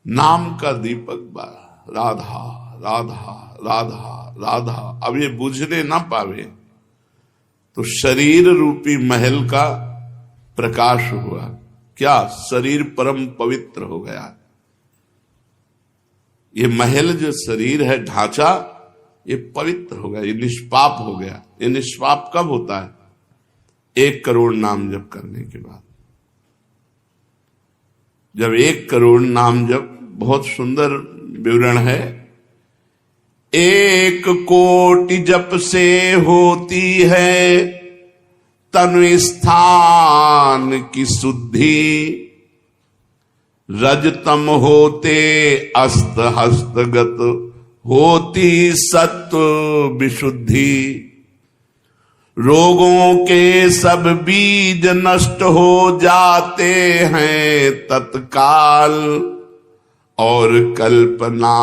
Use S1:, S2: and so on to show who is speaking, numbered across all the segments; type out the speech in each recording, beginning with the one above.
S1: नाम का दीपक बारा, राधा राधा राधा राधा। अब ये बुझने ना पावे तो शरीर रूपी महल का प्रकाश हुआ। क्या? शरीर परम पवित्र हो गया। ये महल जो शरीर है, ढांचा, ये पवित्र हो गया, ये निष्पाप हो गया। ये निष्पाप कब होता है? 1 करोड़ नाम जप करने के बाद। जब 1 करोड़ नाम जप, बहुत सुंदर विवरण है, 1 कोटि जप से होती है तनु स्थान की शुद्धि, रजतम होते अस्त हस्तगत होती सत्व विशुद्धि। रोगों के सब बीज नष्ट हो जाते हैं तत्काल, और कल्पना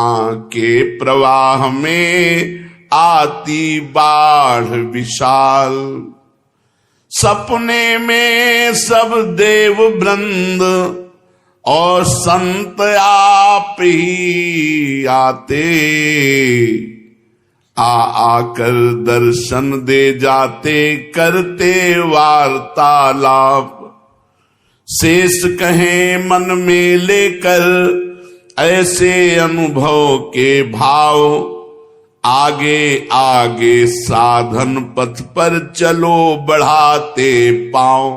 S1: के प्रवाह में आती बाढ़ विशाल। सपने में सब देव वृंद और संत आप ही आते, आकर दर्शन दे जाते, करते वार्तालाप। शेष कहें मन में लेकर ऐसे अनुभव के भाव, आगे आगे साधन पथ पर चलो बढ़ाते पांव।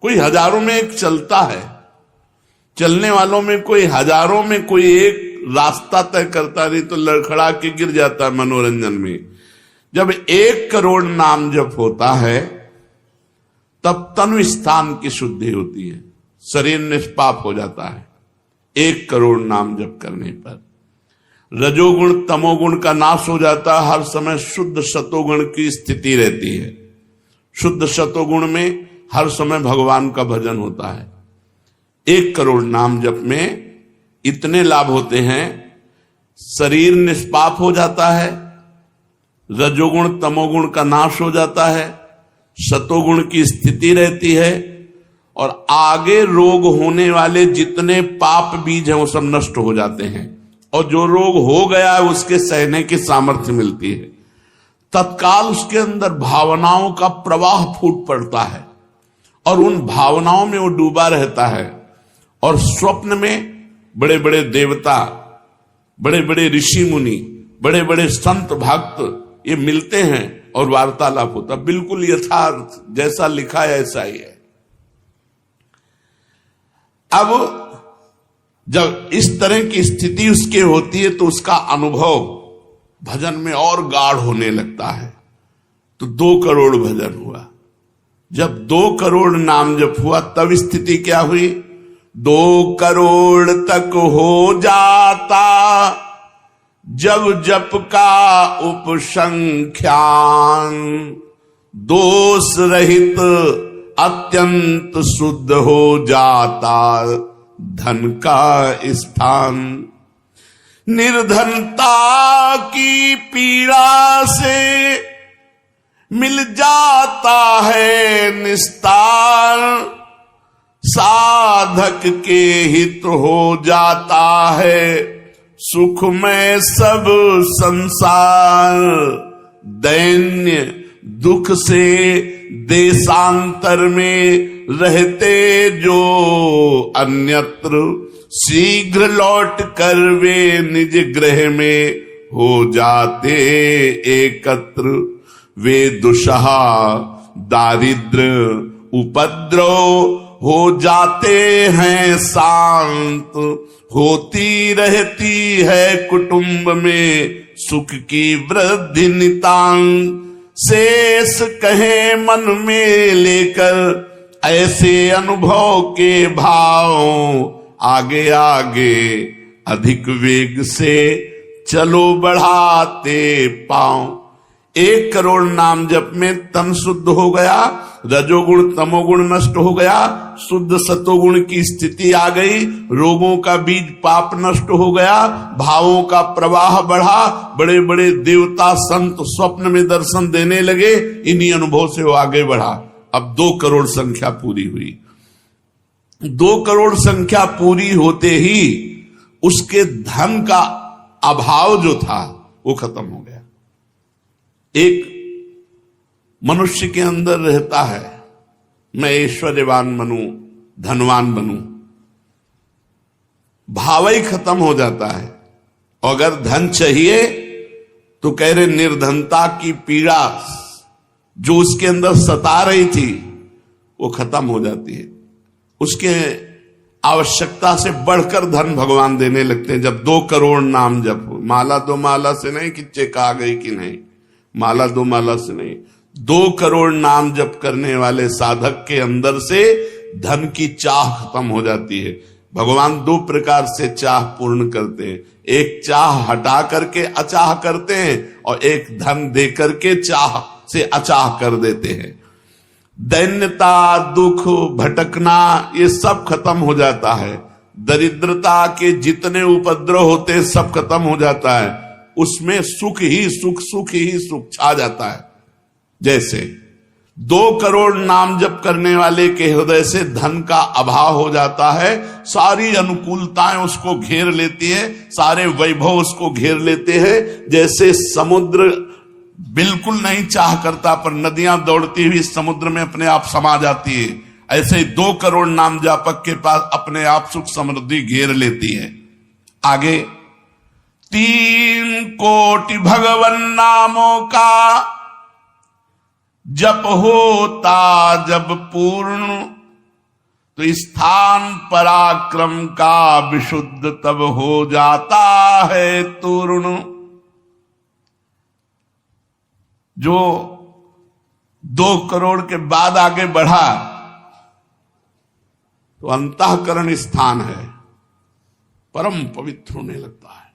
S1: कोई हजारों में एक चलता है, चलने वालों में कोई हजारों में कोई एक रास्ता तय करता, नहीं तो लड़खड़ा के गिर जाता है मनोरंजन में। जब 1 करोड़ नाम जप होता है तब तनु स्थान की शुद्धि होती है, शरीर निष्पाप हो जाता है 1 करोड़ नाम जप करने पर। रजोगुण तमोगुण का नाश हो जाता है, हर समय शुद्ध सतोगुण की स्थिति रहती है। शुद्ध सतोगुण में हर समय भगवान का भजन होता है। 1 करोड़ नाम जप में इतने लाभ होते हैं, शरीर निष्पाप हो जाता है, रजोगुण तमोगुण का नाश हो जाता है, सतोगुण की स्थिति रहती है, और आगे रोग होने वाले जितने पाप बीज हैं वो सब नष्ट हो जाते हैं, और जो रोग हो गया है उसके सहने की सामर्थ्य मिलती है। तत्काल उसके अंदर भावनाओं का प्रवाह फूट पड़ता है और उन भावनाओं में वो डूबा रहता है। और स्वप्न में बड़े बड़े देवता, बड़े बड़े ऋषि मुनि, बड़े बड़े संत भक्त ये मिलते हैं और वार्तालाप होता, बिल्कुल यथार्थ जैसा लिखा है ऐसा ही है। अब जब इस तरह की स्थिति उसके होती है तो उसका अनुभव भजन में और गाढ़ होने लगता है। तो 2 करोड़ भजन हुआ। जब 2 करोड़ नाम जप हुआ तब स्थिति क्या हुई? 2 करोड़ तक हो जाता जब जप का उपसंख्यान, दोष रहित अत्यंत शुद्ध हो जाता धन का स्थान। निर्धनता की पीड़ा से मिल जाता है निस्तार, साधक के हित हो जाता है सुखमय सब संसार। दैन्य दुख से देशांतर में रहते जो अन्यत्र, शीघ्र लौट कर वे निज गृह में हो जाते एकत्र। वे दुषहा दारिद्र उपद्रव हो जाते हैं शांत, होती रहती है कुटुंब में सुख की वृद्धि नितांत। शेष कहे मन में लेकर ऐसे अनुभव के भाव, आगे आगे अधिक वेग से चलो बढ़ाते पांव। 1 करोड़ नाम जप में तन शुद्ध हो गया, रजोगुण तमोगुण नष्ट हो गया, शुद्ध सतोगुण की स्थिति आ गई, रोगों का बीज पाप नष्ट हो गया, भावों का प्रवाह बढ़ा, बड़े बड़े देवता संत स्वप्न में दर्शन देने लगे। इन्हीं अनुभव से वो आगे बढ़ा। अब 2 करोड़ संख्या पूरी हुई। 2 करोड़ संख्या पूरी होते ही उसके धन का अभाव जो था वो खत्म हो गया। एक मनुष्य के अंदर रहता है, मैं ऐश्वर्यवान बनूं, धनवान बनूं, भाव ही खत्म हो जाता है। अगर धन चाहिए तो कह रहे निर्धनता की पीड़ा जो उसके अंदर सता रही थी वो खत्म हो जाती है। उसके आवश्यकता से बढ़कर धन भगवान देने लगते हैं। जब 2 करोड़ नाम जप हो, माला 2 माला से नहीं कि चेक आ गई कि नहीं, माला 2 माला से नहीं, 2 करोड़ नाम जप करने वाले साधक के अंदर से धन की चाह खत्म हो जाती है। भगवान 2 प्रकार से चाह पूर्ण करते हैं, एक चाह हटा करके अचाह करते हैं और एक धन दे करके चाह से अचाह कर देते हैं। दैन्यता, दुख, भटकना ये सब खत्म हो जाता है। दरिद्रता के जितने उपद्रव होते हैं सब खत्म हो जाता है। उसमें सुख ही सुख, सुख ही सुख छा जाता है। जैसे 2 करोड़ नाम जप करने वाले के हृदय से धन का अभाव हो जाता है, सारी अनुकूलताएं उसको घेर लेती है, सारे वैभव उसको घेर लेते हैं। जैसे समुद्र बिल्कुल नहीं चाह करता पर नदियां दौड़ती हुई समुद्र में अपने आप समा जाती है, ऐसे ही 2 करोड़ नाम जापक के पास अपने आप सुख समृद्धि घेर लेती है। आगे 3 कोटि भगवन नामों का जप होता जब पूर्ण, तो स्थान पराक्रम का विशुद्ध तब हो जाता है तूर्ण। जो 2 करोड़ के बाद आगे बढ़ा तो अंतःकरण स्थान है, परम पवित्र होने लगता है।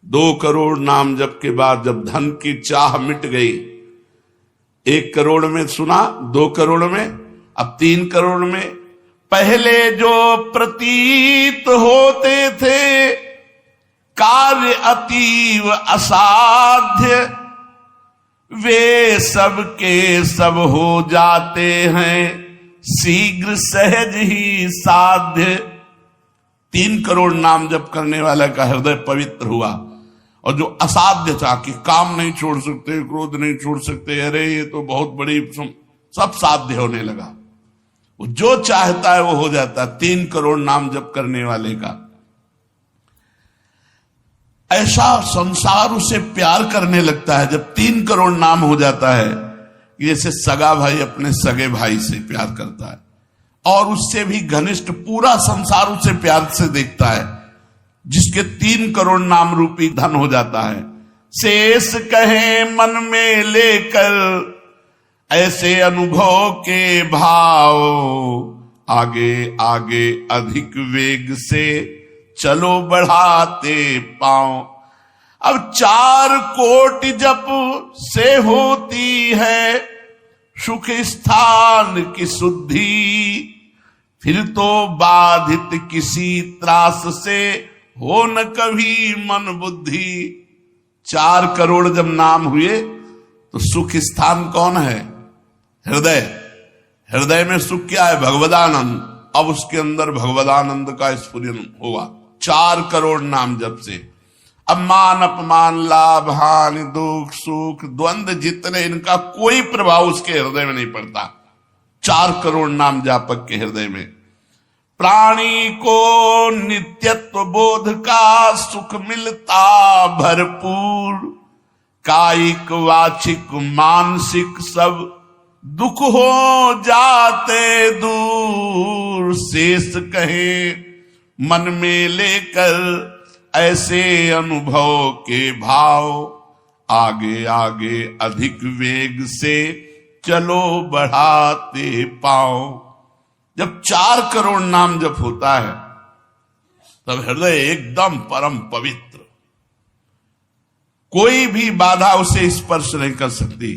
S1: 2 करोड़ नाम जप के बाद जब धन की चाह मिट गई, 1 करोड़ में सुना, 2 करोड़ में, अब 3 करोड़ में। पहले जो प्रतीत होते थे कार्य अतीव असाध्य, वे सब के सब हो जाते हैं शीघ्र सहज ही साध्य। 3 करोड़ नाम जप करने वाला का हृदय पवित्र हुआ, और जो असाध्य था कि काम नहीं छोड़ सकते, क्रोध नहीं छोड़ सकते, अरे ये तो बहुत बड़ी, सब साध्य होने लगा। वो जो चाहता है वो हो जाता है 3 करोड़ नाम जप करने वाले का। ऐसा संसार उसे प्यार करने लगता है जब 3 करोड़ नाम हो जाता है, जैसे सगा भाई अपने सगे भाई से प्यार करता है, और उससे भी घनिष्ठ पूरा संसार उसे प्यार से देखता है, जिसके 3 करोड़ नाम रूपी धन हो जाता है। शेष कहे मन में लेकर ऐसे अनुभव के भाव, आगे आगे अधिक वेग से चलो बढ़ाते पांव। अब 4 कोटि जप से होती है सुख स्थान की शुद्धि, फिर तो बाधित किसी त्रास से हो न कभी मन बुद्धि। 4 करोड़ जब नाम हुए तो सुख स्थान कौन है? हृदय। हृदय में सुख क्या है? भगवदानंद। अब उसके अंदर भगवदानंद का स्फुरन होगा 4 करोड़ नाम जप से। अब मान अपमान, लाभ हानि, दुख सुख, द्वंद्व जितने, इनका कोई प्रभाव उसके हृदय में नहीं पड़ता 4 करोड़ नाम जापक के हृदय में। प्राणी को नित्यत्व बोध का सुख मिलता भरपूर, कायिक वाचिक मानसिक सब दुख हो जाते दूर। शेष कहे मन में लेकर ऐसे अनुभव के भाव, आगे आगे अधिक वेग से चलो बढ़ाते पाओ। जब 4 करोड़ नाम जप होता है तब हृदय एकदम परम पवित्र, कोई भी बाधा उसे स्पर्श नहीं कर सकती।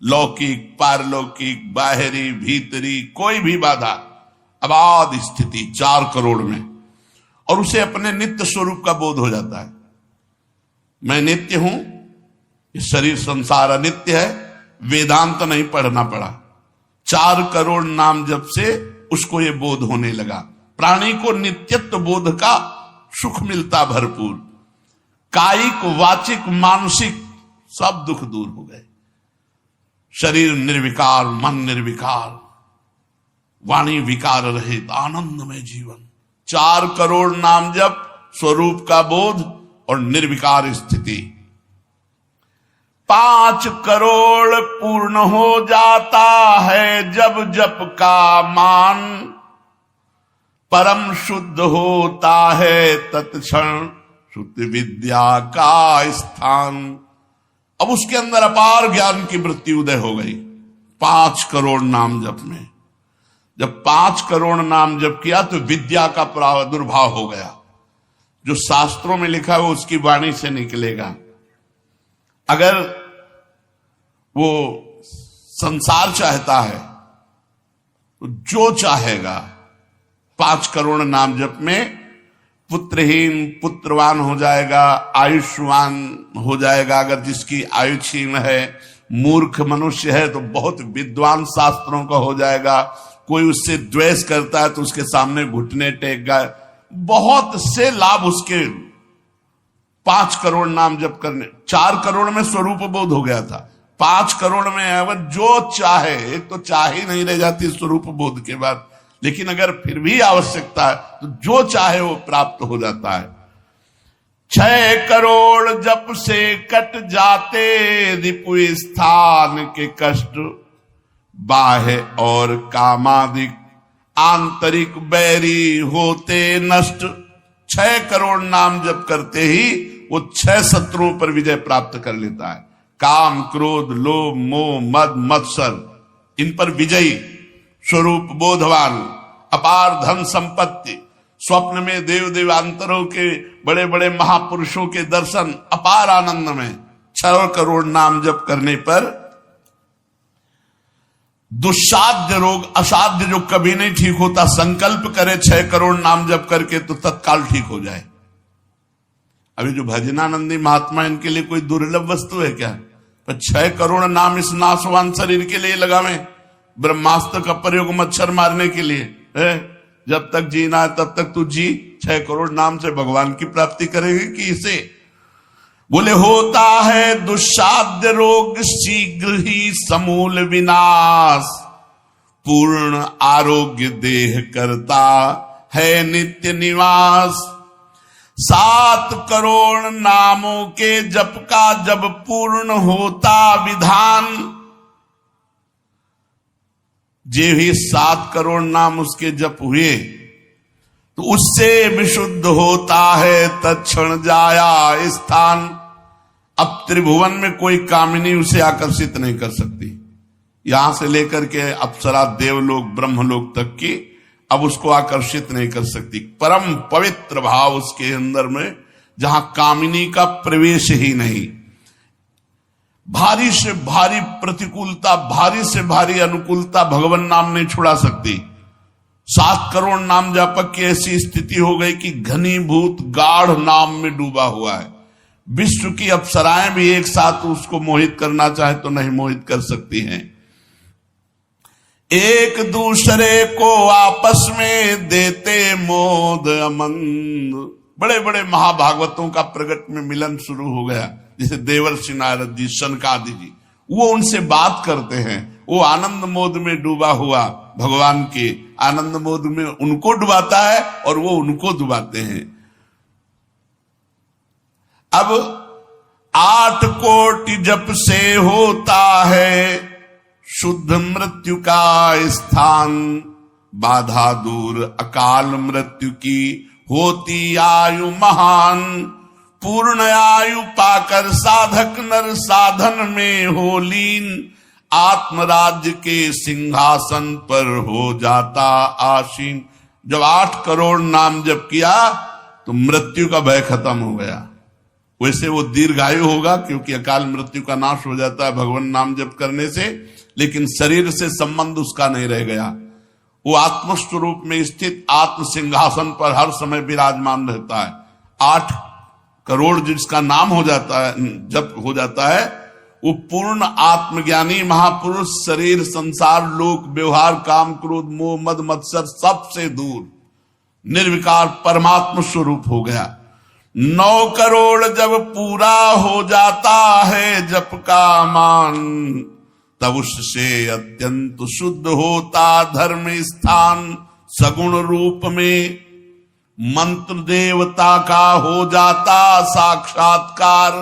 S1: लौकिक, पारलौकिक, बाहरी, भीतरी, कोई भी बाधा, अबाध स्थिति 4 करोड़ में। और उसे अपने नित्य स्वरूप का बोध हो जाता है। मैं नित्य हूं, ये शरीर संसार अनित्य है, वेदांत नहीं पढ़ना पड़ा। 4 करोड़ नाम जप से उसको ये बोध होने लगा। प्राणी को नित्यत्व बोध का सुख मिलता भरपूर, कायिक वाचिक मानसिक सब दुख दूर हो गए। शरीर निर्विकार, मन निर्विकार, वाणी विकार रहित आनंदमय जीवन। 4 करोड़ नाम जप, स्वरूप का बोध और निर्विकार स्थिति। 5 करोड़ पूर्ण हो जाता है जब जप का मान, परम शुद्ध होता है तत्क्षण शुद्ध विद्या का स्थान। अब उसके अंदर अपार ज्ञान की वृत्ति उदय हो गई 5 करोड़ नाम जप में। जब 5 करोड़ नाम जप किया तो विद्या का प्रादुर्भाव हो गया। जो शास्त्रों में लिखा है वो उसकी वाणी से निकलेगा। अगर वो संसार चाहता है तो जो चाहेगा 5 करोड़ नाम जप में पुत्रहीन पुत्रवान हो जाएगा, आयुष्मान हो जाएगा। अगर जिसकी आयु क्षीण है, मूर्ख मनुष्य है तो बहुत विद्वान शास्त्रों का हो जाएगा। कोई उससे द्वेष करता है तो उसके सामने घुटने टेक गए। बहुत से लाभ उसके 5 करोड़ नाम जप करने। 4 करोड़ में स्वरूप बोध हो गया था, 5 करोड़ में अगर जो चाहे, एक तो चाह ही नहीं रह जाती स्वरूप बोध के बाद, लेकिन अगर फिर भी आवश्यकता है तो जो चाहे वो प्राप्त हो जाता है। 6 करोड़ जप से कट जाते रिपु स्थान के कष्ट, बाह्य और कामादिक आंतरिक बैरी होते नष्ट। 6 करोड़ नाम जप करते ही वो 6 शत्रुओं पर विजय प्राप्त कर लेता है। काम, क्रोध, लोभ, मोह, मद, मत्सर, इन पर विजयी, स्वरूप बोधवान, अपार धन संपत्ति, स्वप्न में देव देवांतरों के बड़े बड़े महापुरुषों के दर्शन, अपार आनंद में। 6 करोड़ नाम जप करने पर दुस्साध्य रोग, असाध्य जो कभी नहीं ठीक होता, संकल्प करे 6 करोड़ नाम जप करके तो तत्काल ठीक हो जाए। अभी जो भजनानंदी महात्मा, इनके लिए कोई दुर्लभ वस्तु है क्या? पर 6 करोड़ नाम इस नाशवान शरीर के लिए लगावे। ब्रह्मास्त्र का प्रयोग मच्छर मारने के लिए है। जब तक जीना है तब तक तू जी, 6 करोड़ नाम से भगवान की प्राप्ति करेगी कि इसे? बोले होता है दुस्साध्य रोग शीघ्र ही समूल विनाश, पूर्ण आरोग्य देह करता है नित्य निवास। 7 करोड़ नामों के जप का जब पूर्ण होता विधान, जे भी 7 करोड़ नाम उसके जप हुए तो उससे विशुद्ध होता है तत्क्षण जाया स्थान। अब त्रिभुवन में कोई कामिनी उसे आकर्षित नहीं कर सकती। यहां से लेकर के अप्सरा, देवलोक, ब्रह्मलोक तक की अब उसको आकर्षित नहीं कर सकती। परम पवित्र भाव उसके अंदर में, जहां कामिनी का प्रवेश ही नहीं। भारी से भारी प्रतिकूलता, भारी से भारी अनुकूलता भगवान नाम नहीं छुड़ा सकती। 7 करोड़ नाम जापक की ऐसी स्थिति हो गई कि घनीभूत गाढ़ नाम में डूबा हुआ है। विश्व की अप्सराएं भी एक साथ उसको मोहित करना चाहे तो नहीं मोहित कर सकती हैं। एक दूसरे को आपस में देते मोद अमंद। बड़े बड़े महाभागवतों का प्रगट में मिलन शुरू हो गया, जैसे देवर्षि नारद जी, शनकादि जी, वो उनसे बात करते हैं। वो आनंद मोद में डूबा हुआ भगवान के आनंद मोद में उनको डुबाता है और वो उनको डुबाते हैं। अब 8 कोटि जप से होता है शुद्ध मृत्यु का स्थान, बाधा दूर अकाल मृत्यु की होती आयु महान। पूर्ण आयु पाकर साधक नर साधन में हो लीन, आत्मराज्य के सिंहासन पर हो जाता आसीन। जब 8 करोड़ नाम जप किया तो मृत्यु का भय खत्म हो गया। वैसे वो दीर्घायु होगा क्योंकि अकाल मृत्यु का नाश हो जाता है भगवान नाम जप करने से, लेकिन शरीर से संबंध उसका नहीं रह गया। वो आत्मस्वरूप में स्थित आत्म सिंहासन पर हर समय विराजमान रहता है। 8 करोड़ जिसका नाम हो जाता है, जब हो जाता है, वो पूर्ण आत्मज्ञानी महापुरुष शरीर, संसार, लोक, व्यवहार, काम, क्रोध, मोह, मद, मत्सर सबसे दूर निर्विकार परमात्म स्वरूप हो गया। 9 करोड़ जब पूरा हो जाता है जप का मान, तब उससे अत्यंत शुद्ध होता धर्म स्थान। सगुण रूप में मंत्र देवता का हो जाता साक्षात्कार।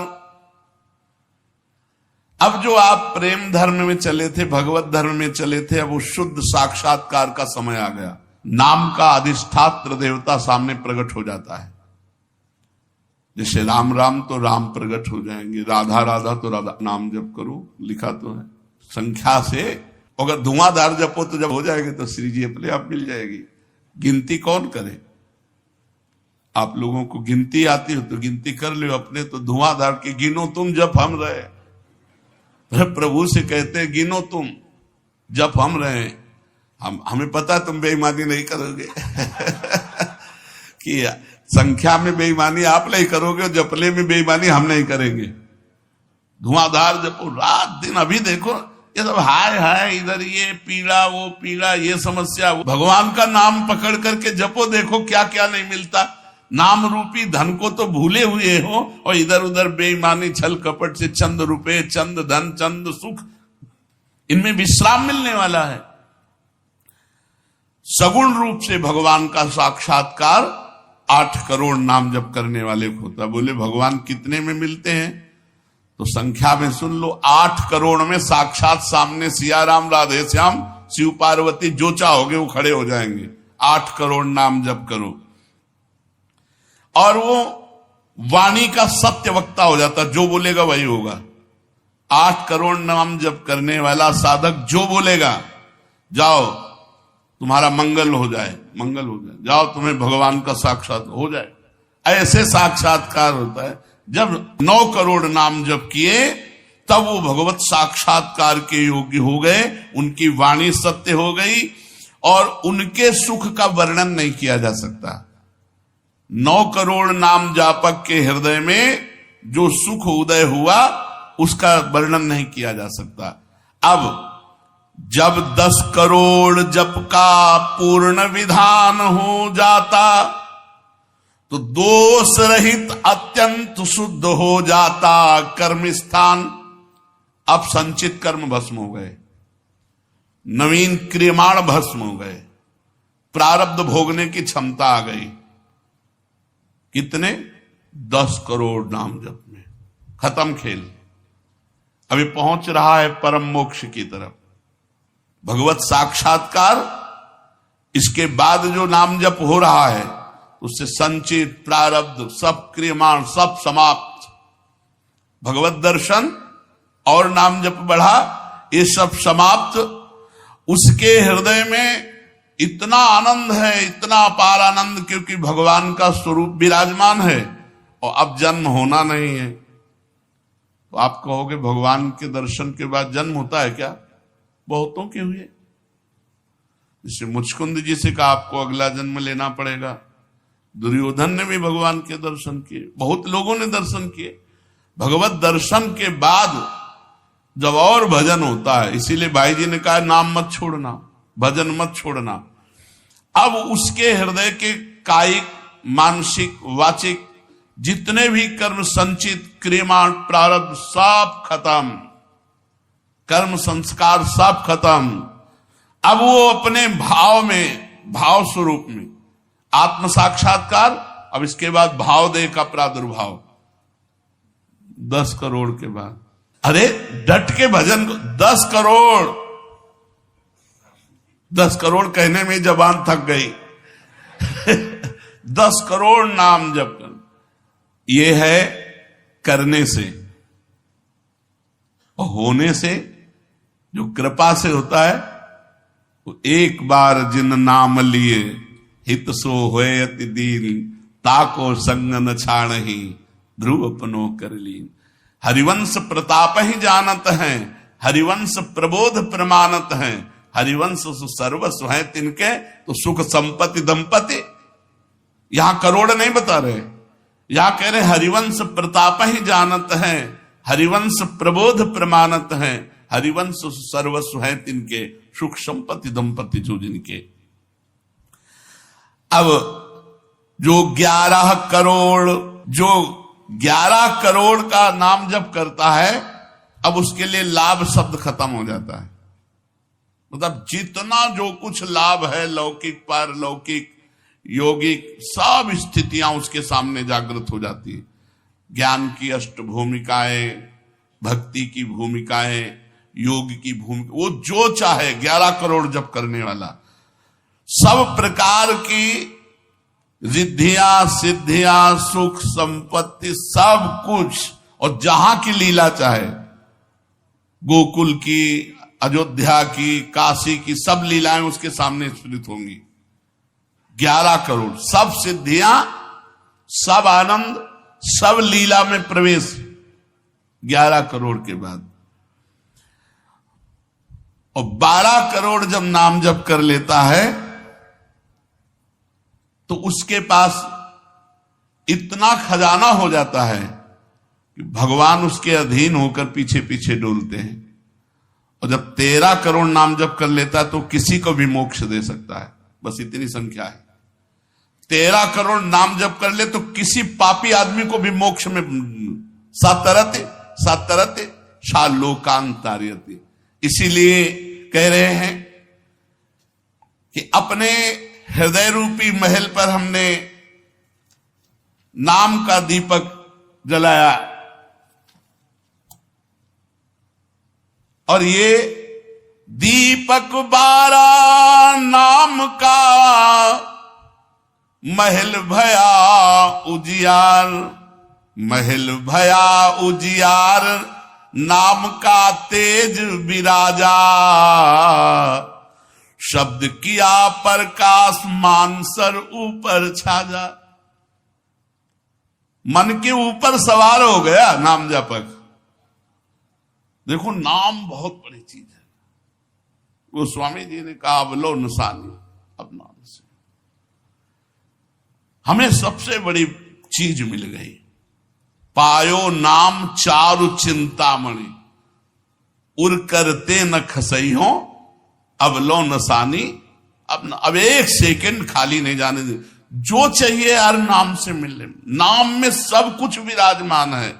S1: अब जो आप प्रेम धर्म में चले थे, भगवत धर्म में चले थे, अब वो शुद्ध साक्षात्कार का समय आ गया। नाम का अधिष्ठात्र देवता सामने प्रकट हो जाता है। जैसे राम राम तो राम प्रकट हो जाएंगे, राधा राधा तो राधा। नाम जप करो, लिखा तो है संख्या से। अगर धुआंधार जपो तो जब हो जाएंगे तो श्री जी अपने आप मिल जाएगी। गिनती कौन करे? आप लोगों को गिनती आती हो तो गिनती कर लो अपने। तो धुआंधार के गिनो तुम जप हम रहे। प्रभु से कहते हैं गिनो तुम जप हम रहे। हमें पता है तुम बेईमानी नहीं करोगे कि संख्या में बेईमानी आप नहीं करोगे, जपले में बेईमानी हम नहीं करेंगे। धुआंधार जपो रात दिन। अभी देखो ये सब हाय हाय, इधर ये पीड़ा वो पीड़ा, ये समस्या। भगवान का नाम पकड़ करके जपो, देखो क्या क्या नहीं मिलता। नाम रूपी धन को तो भूले हुए हो और इधर उधर बेईमानी छल कपट से चंद रुपए, चंद धन, चंद सुख, इनमें विश्राम मिलने वाला है। सगुण रूप से भगवान का साक्षात्कार 8 करोड़ नाम जप करने वाले को होता। बोले भगवान कितने में मिलते हैं? तो संख्या में सुन लो, 8 करोड़ में साक्षात सामने सिया राम, राधे श्याम, शिव पार्वती जो चाहोगे वो खड़े हो जाएंगे। 8 करोड़ नाम जप करो और वो वाणी का सत्य वक्ता हो जाता। जो बोलेगा वही होगा। 8 करोड़ नाम जप करने वाला साधक जो बोलेगा, जाओ तुम्हारा मंगल हो जाए, मंगल हो जाए, जाओ तुम्हें भगवान का साक्षात हो जाए। ऐसे साक्षात्कार होता है। जब 9 करोड़ नाम जप किए तब वो भगवत साक्षात्कार के योग्य हो गए। उनकी वाणी सत्य हो गई और उनके सुख का वर्णन नहीं किया जा सकता। 9 करोड़ नाम जापक के हृदय में जो सुख उदय हुआ उसका वर्णन नहीं किया जा सकता। अब जब 10 करोड़ जप का पूर्ण विधान हो जाता तो दोष रहित अत्यंत शुद्ध हो जाता कर्म स्थान। अब संचित कर्म भस्म हो गए, नवीन क्रियमाण भस्म हो गए, प्रारब्ध भोगने की क्षमता आ गई। कितने? 10 करोड़ नाम जप में खत्म खेल। अभी पहुंच रहा है परम मोक्ष की तरफ, भगवत साक्षात्कार। इसके बाद जो नाम जप हो रहा है उससे संचित प्रारब्ध सब क्रियमाण सब समाप्त। भगवत दर्शन और नाम जप बढ़ा, ये सब समाप्त। उसके हृदय में इतना आनंद है, इतना अपार आनंद, क्योंकि भगवान का स्वरूप विराजमान है और अब जन्म होना नहीं है। तो आप कहोगे भगवान के दर्शन के बाद जन्म होता है क्या? बहुतों के हुए। जैसे मुचकुंद जी से कहा आपको अगला जन्म लेना पड़ेगा। दुर्योधन ने भी भगवान के दर्शन किए, बहुत लोगों ने दर्शन किए। भगवत दर्शन के बाद जब और भजन होता है, इसीलिए भाई जी ने कहा नाम मत छोड़ना, भजन मत छोड़ना। अब उसके हृदय के कायिक, मानसिक, वाचिक जितने भी कर्म संचित क्रियमाण प्रारब्ध सब खत्म, कर्म संस्कार सब खत्म। अब वो अपने भाव में, भाव स्वरूप में आत्म साक्षात्कार। अब इसके बाद भाव देह का प्रादुर्भाव 10 करोड़ के बाद। अरे डट के भजन को 10 करोड़, 10 करोड़ कहने में जबान थक गई 10 करोड़ नाम जप कर, ये है करने से। और होने से, जो कृपा से होता है, वो एक बार जिन नाम लिए हित सो होए अति दीन, ताको संग न छाणहि ध्रुव अपनो कर लीन। हरिवंश प्रताप ही जानत हैं, हरिवंश प्रबोध प्रमाणत हैं, हरिवंश सर्वस्व है तिनके, तो सुख संपत्ति दंपति। यहां करोड़ नहीं बता रहे, यहां कह रहे हरिवंश प्रताप ही जानत हैं, हरिवंश प्रबोध प्रमाणत हैं, हरिवंश सर्वस्व है तिनके, सुख संपत्ति दंपति जो जिनके। अब जो 11 करोड़, जो 11 करोड़ का नाम जप करता है, अब उसके लिए लाभ शब्द खत्म हो जाता है। मतलब जितना जो कुछ लाभ है, लौकिक पारलौकिक योगिक, सब स्थितियां उसके सामने जागृत हो जाती है। ज्ञान की अष्ट भूमिकाएं, भक्ति की भूमिकाएं, योग की भूमिका, वो जो चाहे 11 करोड़ जप करने वाला, सब प्रकार की रिद्धियां सिद्धियां सुख संपत्ति सब कुछ, और जहां की लीला चाहे, गोकुल की, अयोध्या की, काशी की, सब लीलाएं उसके सामने स्फुरित होंगी। 11 करोड़, सब सिद्धियां, सब आनंद, सब लीला में प्रवेश 11 करोड़ के बाद। और 12 करोड़ जब नाम जप कर लेता है तो उसके पास इतना खजाना हो जाता है कि भगवान उसके अधीन होकर पीछे पीछे डोलते हैं। और जब 13 करोड़ नाम जप कर लेता है तो किसी को भी मोक्ष दे सकता है, बस इतनी संख्या है। 13 करोड़ नाम जप कर ले तो किसी पापी आदमी को भी मोक्ष में सातरते सातरते शालोकांतार्यते। इसीलिए कह रहे हैं कि अपने हृदय रूपी महल पर हमने नाम का दीपक जलाया, और ये दीपक 12 नाम का महल भया उजियार, महल भया उजियार, नाम का तेज विराजा, शब्द किया प्रकाश मानसर ऊपर छाजा। मन के ऊपर सवार हो गया नाम जपक। देखो नाम बहुत बड़ी चीज है। वो स्वामी जी ने कहा अवलो नसानी, अब नाम से हमें सबसे बड़ी चीज मिल गई। पायो नाम चारु चिंतामणि, उर करते न खसई हो, अब लो नसानी। अब एक सेकंड खाली नहीं जाने दे। जो चाहिए यार नाम से मिलने, नाम में सब कुछ विराजमान है।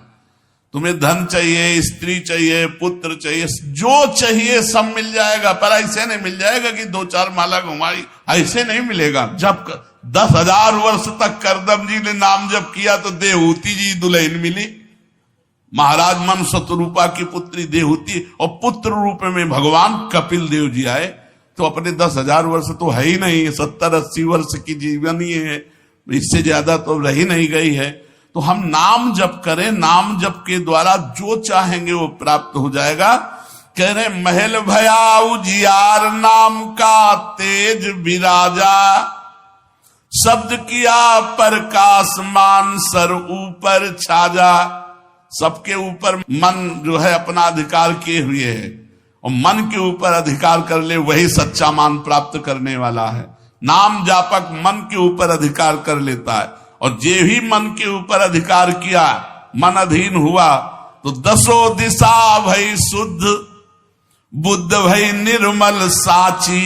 S1: तुम्हें धन चाहिए, स्त्री चाहिए, पुत्र चाहिए, जो चाहिए सब मिल जाएगा। पर ऐसे नहीं मिल जाएगा कि 2-4 माला घुमाई, ऐसे नहीं मिलेगा। जब 10,000 वर्ष तक करदम जी ने नाम जप किया तो देहूती जी दुल्हन मिली, महाराज मन शत्रुपा की पुत्री देहूती, और पुत्र रूप में भगवान कपिल देव जी आए। तो अपने 10,000 वर्ष तो है ही नहीं, 70-80 वर्ष की जीवन ही है, इससे ज्यादा तो रही नहीं गई है। तो हम नाम जप करें, नाम जप के द्वारा जो चाहेंगे वो प्राप्त हो जाएगा। कह रहे महल भया उजियार, नाम का तेज विराजा, शब्द किया प्रकाश मान सर ऊपर छाजा। सबके ऊपर मन जो है अपना अधिकार किए हुए है, और मन के ऊपर अधिकार कर ले वही सच्चा मान प्राप्त करने वाला है। नाम जापक मन के ऊपर अधिकार कर लेता है, और जे ही मन के ऊपर अधिकार किया, मन अधीन हुआ, तो 10 दिशा भई शुद्ध, बुद्ध भई निर्मल साची,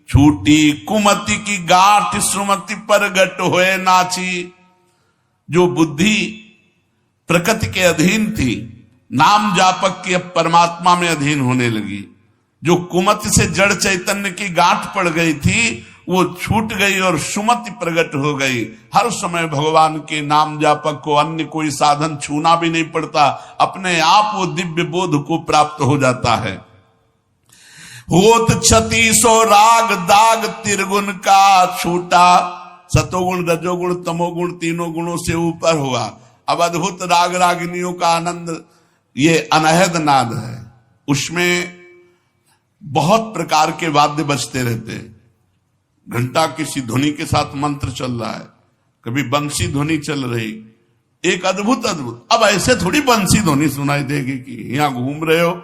S1: छूटी कुमति की गांठ सुमति परगट होए नाची। जो बुद्धि प्रकृति के अधीन थी, नाम जापक की अब परमात्मा में अधीन होने लगी। जो कुमति से जड़ चैतन्य की गांठ पड़ गई थी वो छूट गई और सुमति प्रकट हो गई। हर समय भगवान के नाम जापक को अन्य कोई साधन छूना भी नहीं पड़ता, अपने आप वो दिव्य बोध को प्राप्त हो जाता है। होत 3600 राग दाग त्रिगुण का छूटा, सतोगुण रजोगुण तमोगुण तीनों गुणों से ऊपर हुआ। अब अद्भुत राग रागिनियों का आनंद ये अनहद नाद है। उसमें बहुत प्रकार के वाद्य बजते रहते हैं। घंटा किसी ध्वनि के साथ मंत्र चल रहा है, कभी बंसी ध्वनि चल रही, एक अद्भुत अद्भुत। अब ऐसे थोड़ी बंसी ध्वनि सुनाई देगी कि यहाँ घूम रहे हो,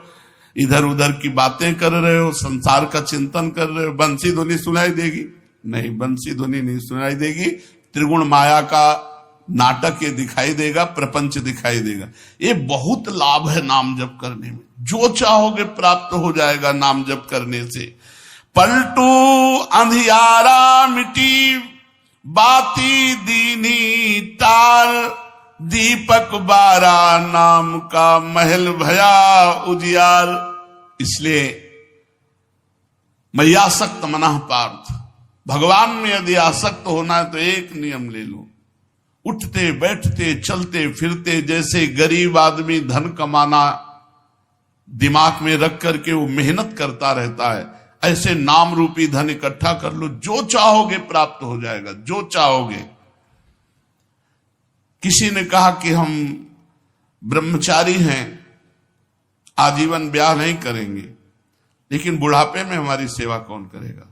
S1: इधर उधर की बातें कर रहे हो, संसार का चिंतन कर रहे हो, बंसी ध्वनि सुनाई देगी? नहीं, बंसी ध्वनि नहीं सुनाई देगी। त्रिगुण माया का नाटक ये दिखाई देगा, प्रपंच दिखाई देगा। ये बहुत लाभ है नाम जप करने में। जो चाहोगे प्राप्त हो जाएगा नाम जप करने से। पलटू अंधियारा मिटी बाती दीनी टार, दीपक बारा नाम का महल भया उजियार। इसलिए मैं आसक्त मनः पार्थ, भगवान में यदि आसक्त होना है तो एक नियम ले लो, उठते बैठते चलते फिरते जैसे गरीब आदमी धन कमाना दिमाग में रख करके वो मेहनत करता रहता है, ऐसे नाम रूपी धन इकट्ठा कर लो, जो चाहोगे प्राप्त हो जाएगा, जो चाहोगे। किसी ने कहा कि हम ब्रह्मचारी हैं, आजीवन ब्याह नहीं करेंगे, लेकिन बुढ़ापे में हमारी सेवा कौन करेगा?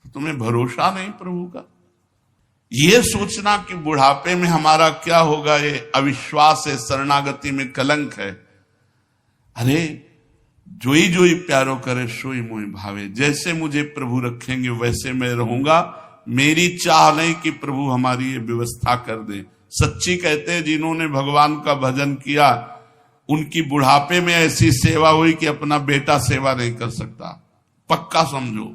S1: तुम्हें भरोसा नहीं प्रभु का? ये सोचना कि बुढ़ापे में हमारा क्या होगा, ये अविश्वास है, शरणागति में कलंक है। अरे जोई जोई प्यारो करे सोई मोहि भावे, जैसे मुझे प्रभु रखेंगे वैसे मैं रहूंगा। मेरी चाह नहीं कि प्रभु हमारी ये व्यवस्था कर दे। सच्ची कहते हैं जिन्होंने भगवान का भजन किया उनकी बुढ़ापे में ऐसी सेवा हुई कि अपना बेटा सेवा नहीं कर सकता। पक्का समझो,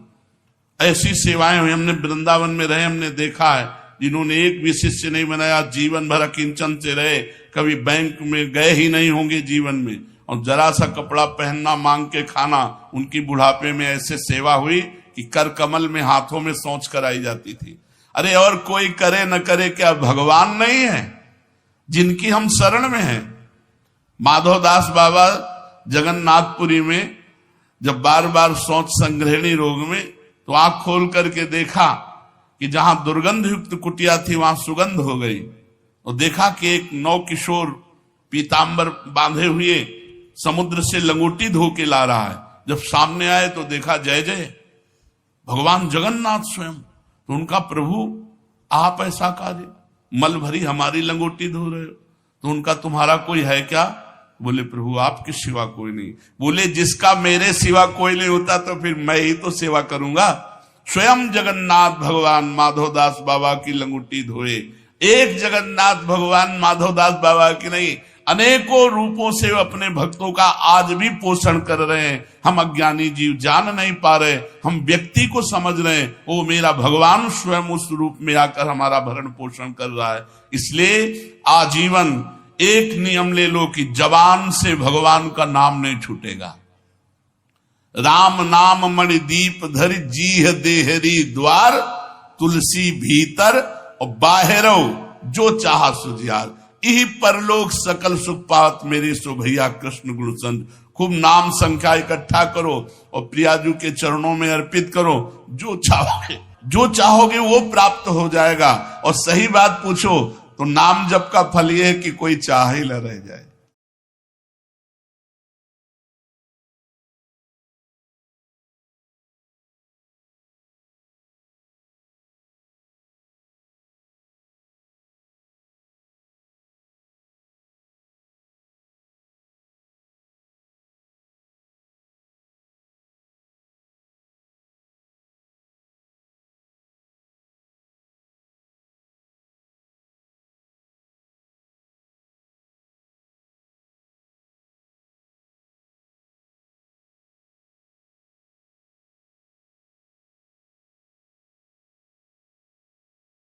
S1: ऐसी सेवाएं हुई। हमने वृंदावन में रहे, हमने देखा है जिन्होंने एक भी शिष्य नहीं बनाया, जीवन भर अकिंचन से रहे, कभी बैंक में गए ही नहीं होंगे जीवन में, और जरा सा कपड़ा पहनना, मांग के खाना, उनकी बुढ़ापे में ऐसे सेवा हुई कि कर कमल में हाथों में सोच कराई जाती थी। अरे और कोई करे न करे, क्या भगवान नहीं है जिनकी हम शरण में हैं? माधवदास बाबा जगन्नाथपुरी में जब बार बार सोच संग्रहणी रोग में, तो आंख खोल करके देखा कि जहां दुर्गंध युक्त कुटिया थी वहां सुगंध हो गई, और देखा कि एक नौ किशोर पीतांबर बांधे हुए समुद्र से लंगोटी धो के ला रहा है। जब सामने आए तो देखा जय जय भगवान जगन्नाथ स्वयं। तो उनका प्रभु आप ऐसा कार्य, मल भरी हमारी लंगोटी धो रहे हो, तो उनका तुम्हारा कोई है क्या? बोले प्रभु आपके सिवा कोई नहीं। बोले जिसका मेरे सिवा कोई नहीं होता तो फिर मैं ही तो सेवा करूंगा। स्वयं जगन्नाथ भगवान माधवदास बाबा की लंगोटी धोए। एक जगन्नाथ भगवान माधवदास बाबा की नहीं, अनेकों रूपों से अपने भक्तों का आज भी पोषण कर रहे हैं। हम अज्ञानी जीव जान नहीं पा रहे, हम व्यक्ति को समझ रहे हैं, वो मेरा भगवान स्वयं उस रूप में आकर हमारा भरण पोषण कर रहा है। इसलिए आजीवन एक नियम ले लो कि जबान से भगवान का नाम नहीं छूटेगा। राम नाम मणि दीप धरि जीह देहरी द्वार, तुलसी भीतर और बाहरो जो चाह सुझियार। यही परलोक सकल सुख पात मेरे सो भैया कृष्ण गुण संत। खूब नाम संख्या इकट्ठा करो और प्रियाजू के चरणों में अर्पित करो। जो चाहोगे वो प्राप्त हो जाएगा। और सही बात पूछो तो नाम जप का फल ये है कि कोई चाह ही न रह जाए।